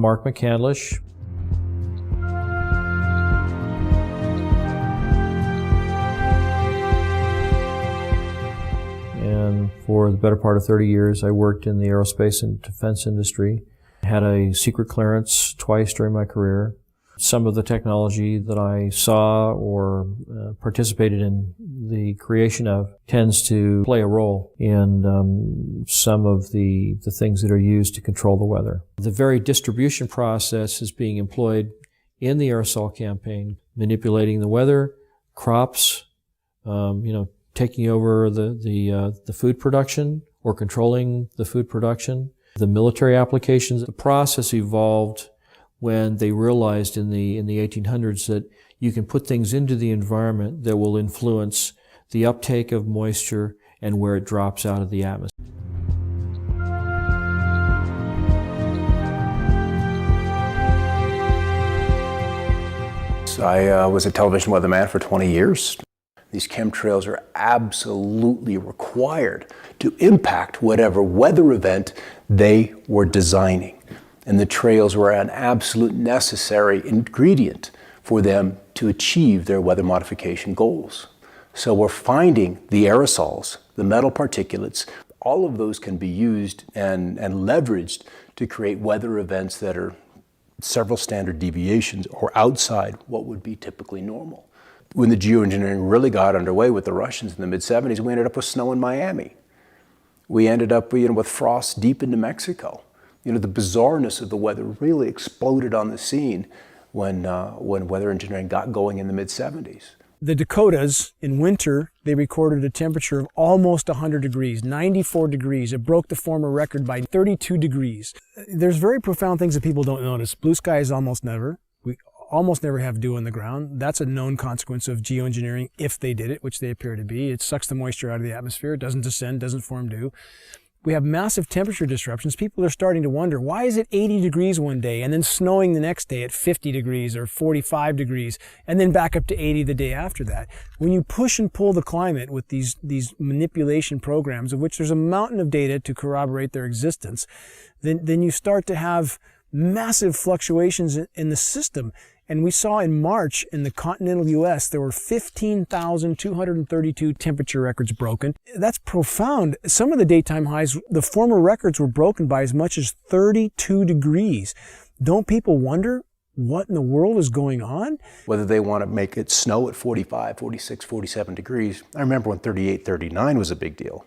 Mark McCandlish. And for the better part of 30 years, I worked in the aerospace and defense industry. I had a secret clearance twice during my career. Some of the technology that I saw or participated in the creation of tends to play a role in some of the things that are used to control the weather. The very distribution process is being employed in the aerosol campaign, manipulating the weather, crops, taking over the food production or controlling the food production. The military applications, the process evolved when they realized in the 1800s that you can put things into the environment that will influence the uptake of moisture and where it drops out of the atmosphere. I was a television weatherman for 20 years. These chemtrails are absolutely required to impact whatever weather event they were designing. And the trails were an absolute necessary ingredient for them to achieve their weather modification goals. So we're finding the aerosols, the metal particulates, all of those can be used and leveraged to create weather events that are several standard deviations or outside what would be typically normal. When the geoengineering really got underway with the Russians in the mid-70s, we ended up with snow in Miami. We ended up with frost deep into Mexico. The bizarreness of the weather really exploded on the scene when weather engineering got going in the mid-70s. The Dakotas, in winter, they recorded a temperature of almost 100 degrees, 94 degrees. It broke the former record by 32 degrees. There's very profound things that people don't notice. Blue skies almost never. We almost never have dew on the ground. That's a known consequence of geoengineering if they did it, which they appear to be. It sucks the moisture out of the atmosphere. It doesn't descend, doesn't form dew. We have massive temperature disruptions. People are starting to wonder, why is it 80 degrees one day and then snowing the next day at 50 degrees or 45 degrees and then back up to 80 the day after that? When you push and pull the climate with these manipulation programs, of which there's a mountain of data to corroborate their existence, then you start to have massive fluctuations in the system. And we saw in March in the continental U.S., there were 15,232 temperature records broken. That's profound. Some of the daytime highs, the former records were broken by as much as 32 degrees. Don't people wonder what in the world is going on? Whether they want to make it snow at 45, 46, 47 degrees. I remember when 38, 39 was a big deal.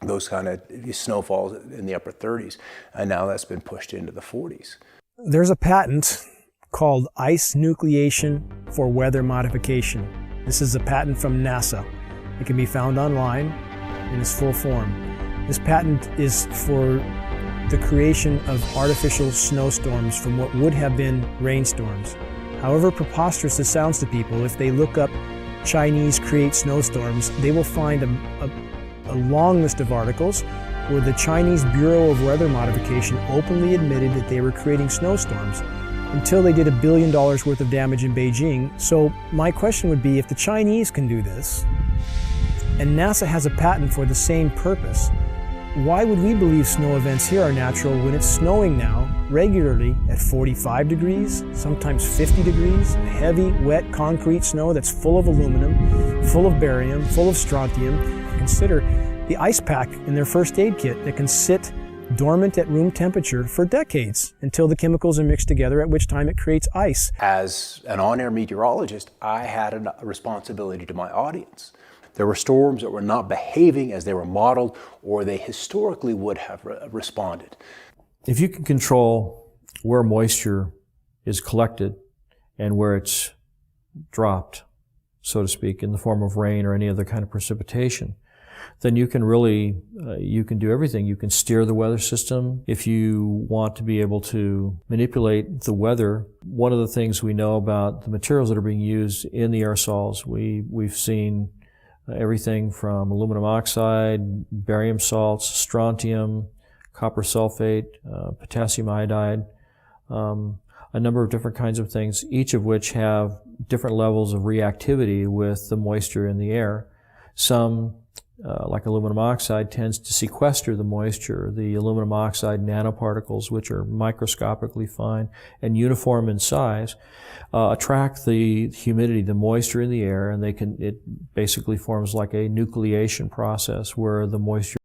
Those kind of snowfalls in the upper 30s. And now that's been pushed into the 40s. There's a patent called ice nucleation for weather modification. This is a patent from NASA. It can be found online in its full form. This patent is for the creation of artificial snowstorms from what would have been rainstorms. However preposterous it sounds to people, if they look up Chinese create snowstorms, they will find a long list of articles where the Chinese Bureau of Weather Modification openly admitted that they were creating snowstorms until they did $1 billion worth of damage in Beijing. So my question would be, if the Chinese can do this, and NASA has a patent for the same purpose, why would we believe snow events here are natural when it's snowing now regularly at 45 degrees, sometimes 50 degrees, heavy, wet, concrete snow that's full of aluminum, full of barium, full of strontium? Consider the ice pack in their first aid kit that can sit dormant at room temperature for decades until the chemicals are mixed together, at which time it creates ice. As an on-air meteorologist, I had a responsibility to my audience. There were storms that were not behaving as they were modeled or they historically would have responded. If you can control where moisture is collected and where it's dropped, so to speak, in the form of rain or any other kind of precipitation, then you can really, you can do everything. You can steer the weather system. If you want to be able to manipulate the weather, one of the things we know about the materials that are being used in the aerosols, we've seen everything from aluminum oxide, barium salts, strontium, copper sulfate, potassium iodide, a number of different kinds of things, each of which have different levels of reactivity with the moisture in the air. Some like aluminum oxide, tends to sequester the moisture. The aluminum oxide nanoparticles, which are microscopically fine and uniform in size, attract the humidity, the moisture in the air, and it basically forms like a nucleation process where the moisture